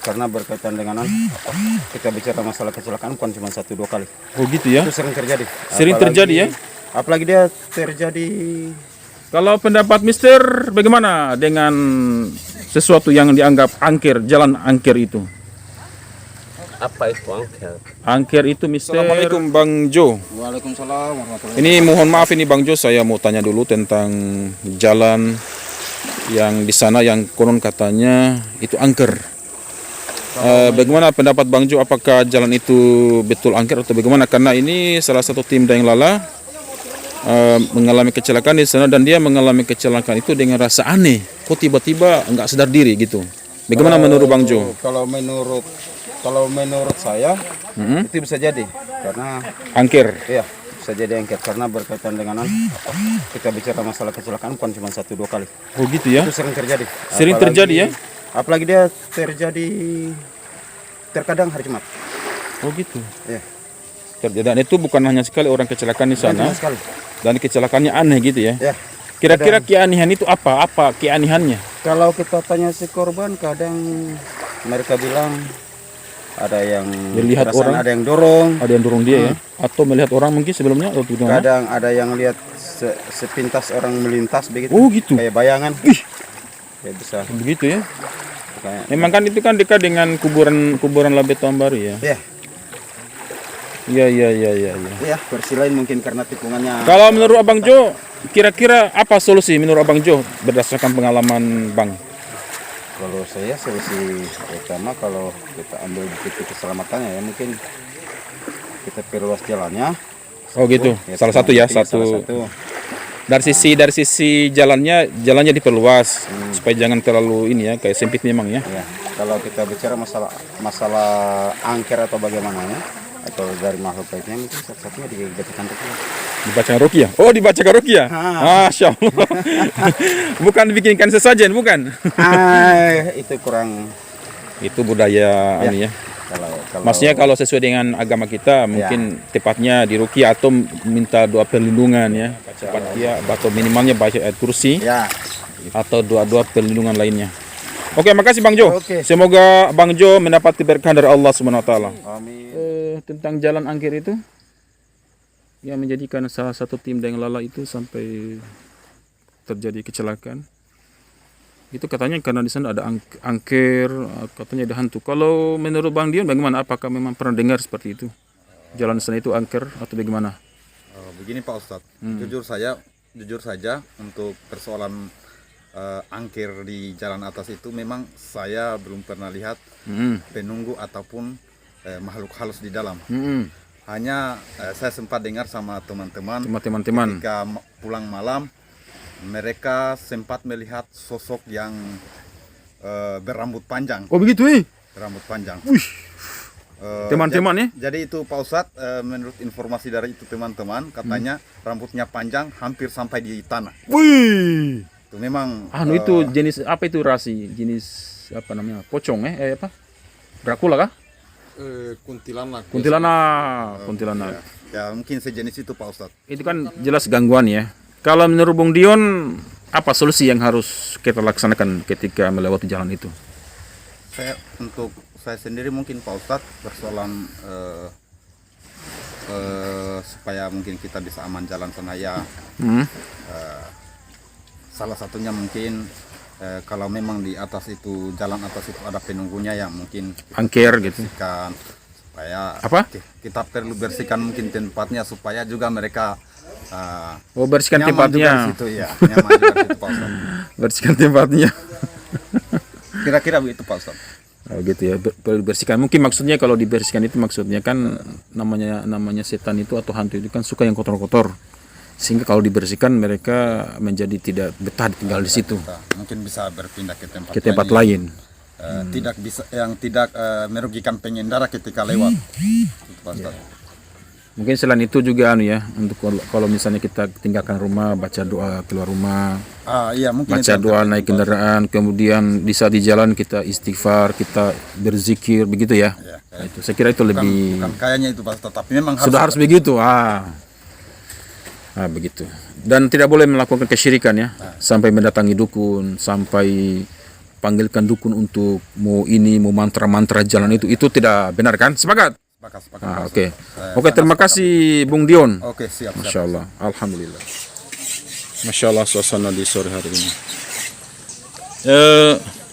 karena berkaitan dengan kita bicara masalah kecelakaan bukan cuma 1-2 kali. Oh gitu ya? Itu sering terjadi. Sering terjadi ya? Apalagi dia terjadi. Kalau pendapat Mister, bagaimana dengan sesuatu yang dianggap angker, jalan angker itu? Apa itu angker? Angker itu Mister. Assalamualaikum Bang Jo. Waalaikumsalam warahmatullahi. Ini mohon maaf ini Bang Jo, saya mau tanya dulu tentang jalan yang di sana yang konon katanya itu angker. Bagaimana pendapat Bang Jo, apakah jalan itu betul angker atau bagaimana? Karena ini salah satu tim Dayang Lala mengalami kecelakaan di sana dan dia mengalami kecelakaan itu dengan rasa aneh. Kok tiba-tiba nggak sadar diri gitu? Bagaimana menurut Bang Jo? Kalau menurut saya itu bisa jadi karena Angker. iya bisa jadi angker karena berkaitan dengan kita bicara masalah kecelakaan bukan cuma 1-2 kali. Oh gitu ya? Itu sering terjadi. Sering terjadi ya? Apalagi dia terjadi terkadang hari Jumat. Oh gitu. Iya. Dan itu bukan hanya sekali orang kecelakaan di sana. Cuma sekali. Dan kecelakaannya aneh gitu ya? Ya. Kira-kira keanehan itu apa? Apa keanehannya? Kalau kita tanya si korban, kadang mereka bilang ada yang Melihat perasaan, orang, ada yang dorong, ada yang dorong dia ya? Atau melihat orang mungkin sebelumnya? Atau bagaimana? kadang ada yang lihat sepintas orang melintas begitu. Oh gitu. Kayak bayangan. Kayak bisa. Begitu ya? Kayak, Memang kan itu kan dekat dengan kuburan Labe Tahun Baru ya? ya, Iya. ya, versi lain mungkin karena tikungannya. Kalau menurut Abang Jo, kira-kira apa solusi menurut Abang Jo berdasarkan pengalaman Bang? Kalau saya solusi utama kalau kita ambil bukti keselamatannya ya mungkin kita perluas jalannya. Oh gitu. Ya, Salah satu ya, salah satu. satu. Dari sisi jalannya diperluas supaya jangan terlalu ini ya, kayak sempit memang ya. Ya, kalau kita bicara masalah angker atau bagaimananya atau dari makhluk baiknya mungkin satu-satunya dibacakan ruqyah. Dibacakan ruqyah. Oh, dibacakan ruqyah. Masya Allah. Bukan dibikinkan sesajen, bukan? Itu kurang. Itu budaya Ya. ini ya. Kalau Maksudnya kalau sesuai dengan agama kita mungkin tepatnya di ruqyah atau minta doa perlindungan ya. Tepatnya atau minimalnya baca ayat kursi ya, atau doa-doa perlindungan lainnya. Oke, makasih Bang Jo. Oke. Semoga Bang Jo mendapat keberkahan dari Allah Subhanahu wa taala. amin. Tentang jalan angker itu yang menjadikan salah satu tim Dayang Lala itu sampai terjadi kecelakaan. Itu katanya karena di sana ada angker, katanya ada hantu. Kalau menurut Bang Dion bagaimana? Apakah memang pernah dengar seperti itu? Jalan sana itu angker atau bagaimana? Begini Pak Ustadz, jujur saja untuk persoalan angker di jalan atas itu memang saya belum pernah lihat penunggu ataupun makhluk halus di dalam. Hanya saya sempat dengar sama teman-teman ketika pulang malam mereka sempat melihat sosok yang berambut panjang. Oh begitu Rambut panjang. Teman-teman ya? Jadi itu Pak Ustadz, menurut informasi dari itu teman-teman katanya rambutnya panjang hampir sampai di tanah. Wih. Itu memang Itu jenis apa itu rasi? Jenis apa namanya? Pocong apa? Dracula kah? kuntilanak. Kuntilanak. Ya mungkin sejenis itu Pak Ustadz. Itu kan jelas gangguan ya. Kalau menurut Bung Dion, apa solusi yang harus kita laksanakan ketika melewati jalan itu? Untuk saya sendiri mungkin Pak Ustadz persoalan supaya mungkin kita bisa aman jalan sana ya. Salah satunya mungkin kalau memang di atas itu jalan atas itu ada penunggunya yang mungkin Angker gitu. bersihkan supaya Apa? kita perlu bersihkan mungkin tempatnya supaya juga mereka Bersihkan nyaman juga tempatnya. di situ ya, nyaman juga di situ Pak Ustadz. Bersihkan tempatnya. Kira-kira begitu Pak Ustadz. Oh gitu ya, bersihkan. Mungkin maksudnya kalau dibersihkan itu maksudnya kan namanya setan itu atau hantu itu kan suka yang kotor-kotor. Sehingga kalau dibersihkan mereka menjadi tidak betah tinggal di situ. Mungkin bisa berpindah Ke tempat lain. Tidak merugikan pengendara ketika lewat. Itu, Pak Ustadz. Mungkin selain itu juga untuk kalau misalnya kita tinggalkan rumah, baca doa keluar rumah, Iya, mungkin baca doa naik kendaraan, kemudian di saat di jalan kita istighfar, kita berzikir, begitu ya. Itu saya kira itu lebih bukan kayaknya itu Pak Ustadz, tapi memang sudah harus begitu. Begitu. Dan tidak boleh melakukan kesyirikan ya, sampai mendatangi dukun, sampai panggilkan dukun untuk mau mantra-mantra jalan itu tidak benar kan? Sepakat? Sepakat. Oke. Oke, terima kasih Bung Dion. Oke, siap. Masya Allah, alhamdulillah. Masya Allah suasana di sore hari ini.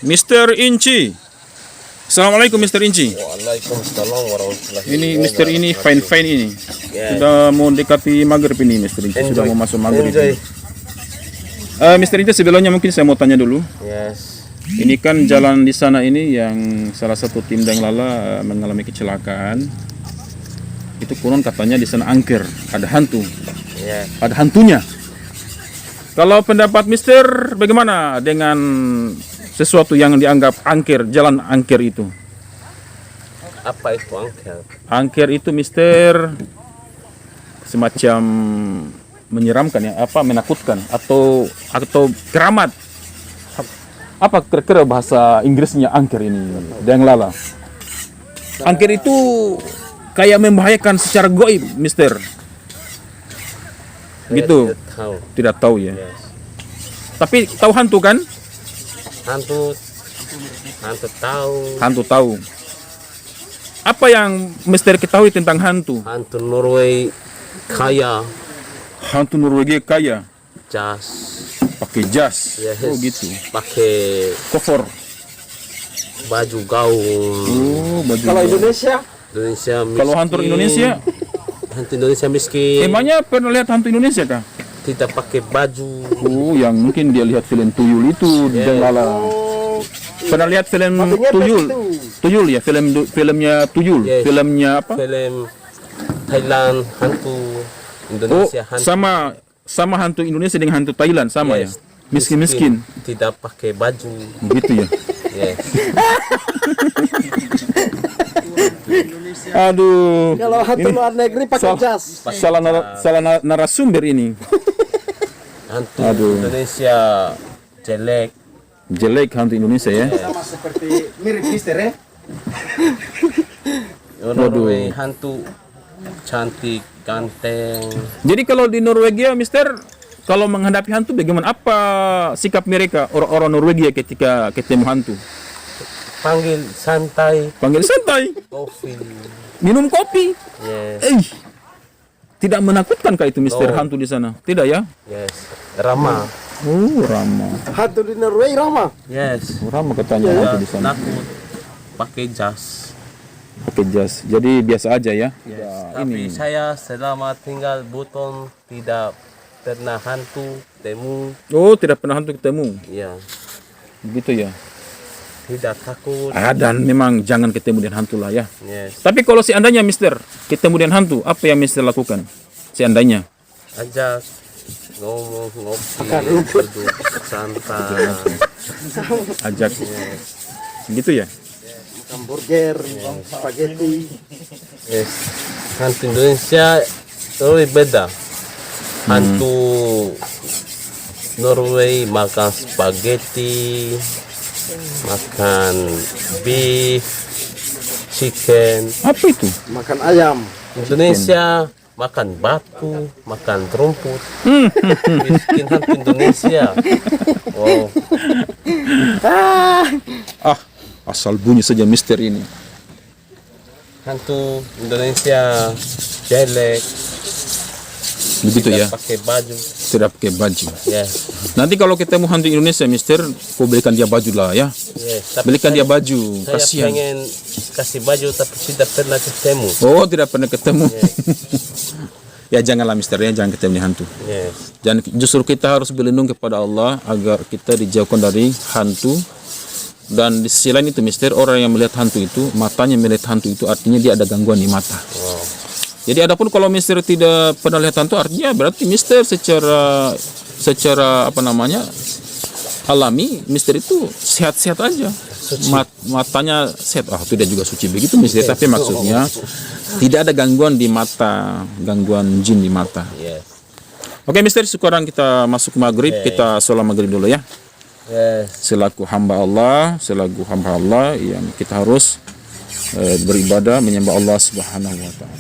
Mr. Inci. Assalamualaikum Mr. Inci. Waalaikumsalam warahmatullahi Ini Mr. ini fine ini. Sudah mau dekati maghrib ini Mr. Inci. Sudah mau masuk maghrib. Enjoy. Mr. Inci sebelumnya mungkin saya mau tanya dulu. Yes. Ini kan jalan di sana ini yang salah satu tim Dang Lala mengalami kecelakaan. Itu konon katanya di sana angker, ada hantu. Yes. Ada hantunya. Kalau pendapat Mister bagaimana dengan sesuatu yang dianggap angker, jalan angker itu? Apa itu angker? Angker itu Mister semacam menyeramkan ya, menakutkan atau keramat. Apa kira-kira bahasa Inggrisnya angker ini, Dang Lala? Angker itu kayak membahayakan secara goib, Mister. Gitu. Tidak tahu ya. Yes. Tapi tahu hantu kan? Hantu tahu. Hantu tahu. Apa yang Mister ketahui tentang hantu? Hantu Norway kaya. Hantu Norwegia kaya, Jas. pakai jas. Yes. Oh gitu. Pakai Kofor. baju gaun. Oh, baju. Kalau Indonesia Miskin. Kalau hantu Indonesia, Hantu Indonesia miskin. emangnya pernah lihat hantu Indonesia kah? Tidak pakai baju. Oh, yang mungkin dia lihat film Tuyul itu di Dang Lala. Pernah lihat film Tuyul? Tuyul ya, filmnya Tuyul. Yes. Filmnya apa? Film Thailand hantu Oh, Indonesia hantu. sama hantu Indonesia dengan hantu Thailand sama Yes. ya. Miskin-miskin. Tidak pakai baju. Gitu ya. Yes. Aduh. kalau hantu Ini luar negeri pakai jas. salah narasumber ini. Hantu Aduh. Indonesia jelek. Jelek hantu Indonesia ya. Sama seperti mirip Mister ya. Norway hantu cantik, ganteng. Jadi kalau di Norwegia, Mister, kalau menghadapi hantu bagaimana? Apa sikap mereka orang-orang Norwegia ketika ketemu hantu? Panggil santai, Panggil santai, kopi. minum kopi. Yes, Tidak menakutkan kah itu Mister No. hantu di sana? Tidak ya? yes. Ramah. Oh, ramah. Hantu di Norway ramah. Yes. Oh, ramah katanya hantu di sana. Takut. Pakai jas. Pakai jas. Jadi biasa aja ya. Yes. Tapi saya selama tinggal Buton tidak pernah hantu temu. Oh, tidak pernah hantu ketemu. Ya, Begitu ya. tidak takut. Dan memang jangan ketemu dengan hantu lah ya. Yes. Tapi kalau seandainya Mister ketemu dengan hantu, apa yang Mister lakukan? Seandainya. Ajak ngomong ngopi, duduk santai. Ajak. Gitu ya. Hamburger, spaghetti. Yes. Hantu Indonesia lebih beda. Hantu Norway makan spaghetti, makan beef, chicken. Apa itu? Makan ayam. Indonesia makan batu, makan rumput. Miskin hantu Indonesia. Wow. Asal bunyi saja Mister ini. Hantu Indonesia jelek. Begitu ya. Pakai baju. Tidak pakai baju. Yes. Nanti kalau ketemu hantu Indonesia, Mister, kau belikan dia baju lah ya. Yes. Tapi Belikan dia baju. saya Kasihan. pengen kasih baju tapi tidak pernah ketemu. Oh, tidak pernah ketemu. Ya janganlah Mister ya, jangan ketemu dengan hantu. Yes. Dan justru kita harus berlindung kepada Allah agar kita dijauhkan dari hantu. Dan di sisi lain itu Mister, orang yang melihat hantu itu, matanya melihat hantu itu artinya dia ada gangguan di mata. Wow. Jadi adapun kalau Mister tidak pernah lihat hantu, artinya berarti Mister secara alami Mister itu sehat-sehat aja. Matanya sehat. Itu dia juga suci begitu Mister, tapi maksudnya tidak ada gangguan di mata, gangguan jin di mata. Yes. Oke Mister, sekarang kita masuk maghrib, kita sholat maghrib dulu ya. Yes. Selaku hamba Allah yang kita harus beribadah menyembah Allah Subhanahu wa taala.